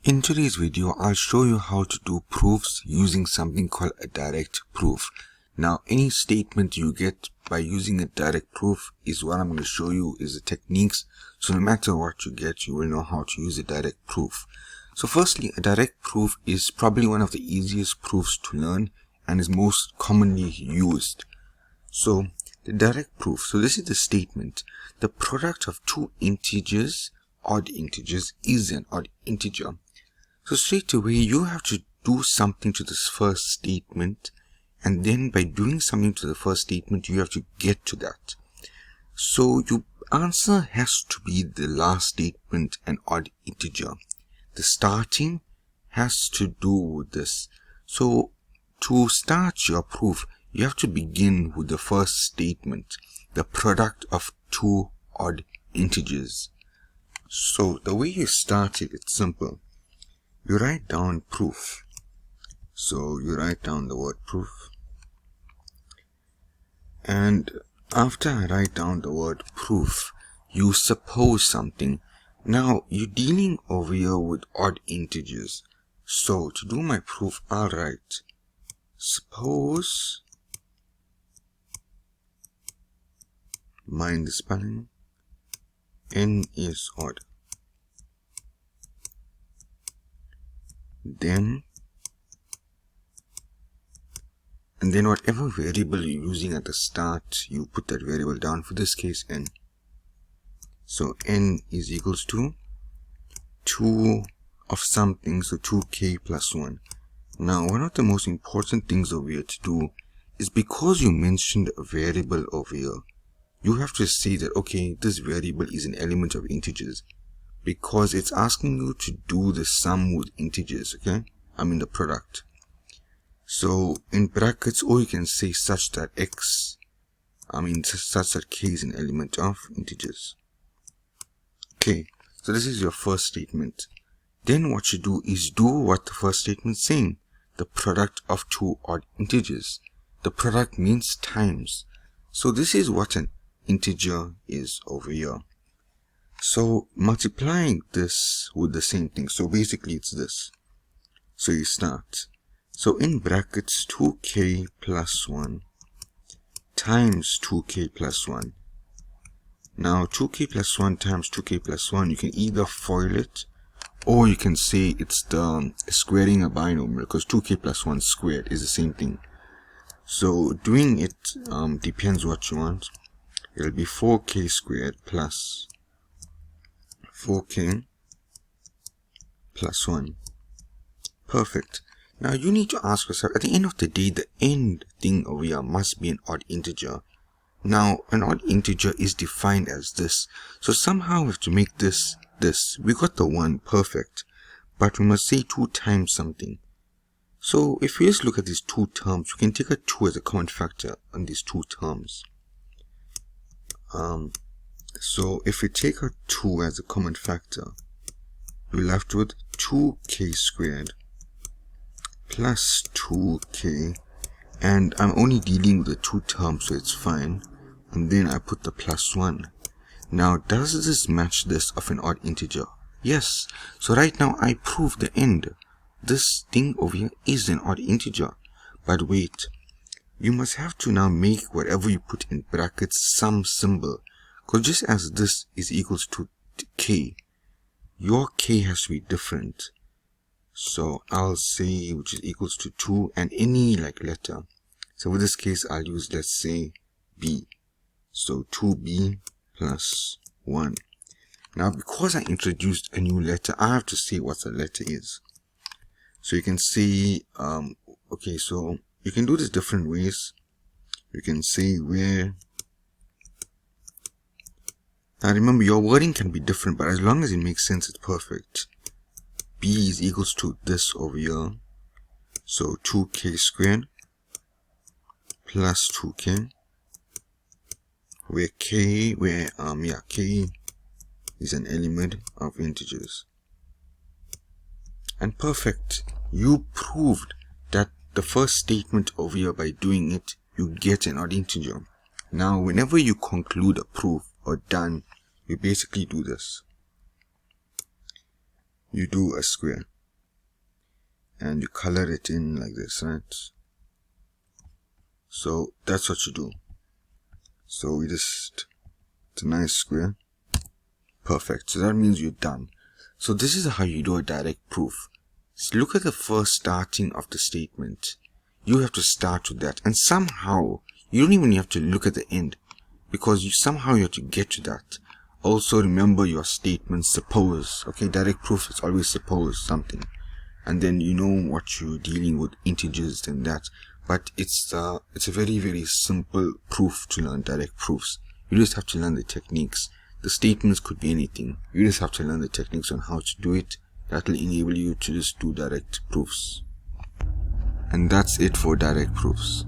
In today's video, I'll show you how to do proofs using something called a direct proof. Now, any statement you get by using a direct proof is what I'm going to show you is the techniques. So no matter what you get, you will know how to use a direct proof. So firstly, a direct proof is probably one of the easiest proofs to learn and is most commonly used. So the direct proof, so this is the statement. The product of two integers, odd integers, is an odd integer. So straight away, you have to do something to this first statement, and then by doing something to the first statement, you have to get to that. So your answer has to be the last statement, an odd integer. The starting has to do with this. So to start your proof, you have to begin with the first statement, the product of two odd integers. So the way you start it, it's simple. You write down proof. So you write down the word proof. And after I write down the word proof, you suppose something. Now you're dealing over here with odd integers. So to do my proof, I'll write suppose, mind the spelling, n is odd. And then whatever variable you're using at the start, you put that variable down, for this case n. So n is equals to 2 of something, so 2k plus 1. Now one of the most important things over here to do is, because you mentioned a variable over here, you have to say that okay, this variable is an element of integers, because it's asking you to do the sum with integers, okay? I mean the product. So in brackets, or you can say such that such that k is an element of integers. Okay, so this is your first statement. Then what you do is do what the first statement is saying, the product of two odd integers. The product means times. So this is what an integer is over here. So multiplying this with the same thing, so basically it's this. So you start. So in brackets, 2k plus 1 times 2k plus 1. Now 2k plus 1 times 2k plus 1, you can either FOIL it, or you can say it's the squaring a binomial, because 2k plus 1 squared is the same thing. So doing it depends what you want. It'll be 4k squared plus 4k plus 1. Perfect. Now you need to ask yourself, at the end of the day, the end thing over here must be an odd integer. Now an odd integer is defined as this. So somehow we have to make this. We got the 1, perfect. But we must say 2 times something. So if we just look at these two terms, we can take a 2 as a common factor on these two terms. So if we take a 2 as a common factor, we're left with 2k squared plus 2k, and I'm only dealing with the two terms, so it's fine. And then I put the plus 1. Now does this match this of an odd integer? Yes. So right now I prove the end. This thing over here is an odd integer. But wait, you must have to now make whatever you put in brackets some symbol. Because just as this is equals to k, your k has to be different. So I'll say which is equals to 2 and any letter. So with this case, I'll use, let's say, b. So 2b plus 1. Now because I introduced a new letter, I have to say what the letter is. So you can say, okay, so you can do this different ways. You can say where. Now remember, your wording can be different, but as long as it makes sense, it's perfect. B is equals to this over here. So 2k squared plus 2k, where k is an element of integers. And perfect. You proved that the first statement over here, by doing it, you get an odd integer. Now whenever you conclude a proof or done, you basically do this. You do a square. and you color it in like this, right? So that's what you do. So we just, it's a nice square. Perfect. So that means you're done. So this is how you do a direct proof. So look at the first starting of the statement. You have to start with that, and somehow you don't even have to look at the end, because somehow you have to get to that. Also remember your statement suppose. Okay, direct proof is always suppose something, and then you know what you're dealing with, integers and that. But it's a very, very simple proof to learn, direct proofs. You just have to learn the techniques. The statements could be anything. You just have to learn the techniques on how to do it. That will enable you to just do direct proofs. And that's it for direct proofs.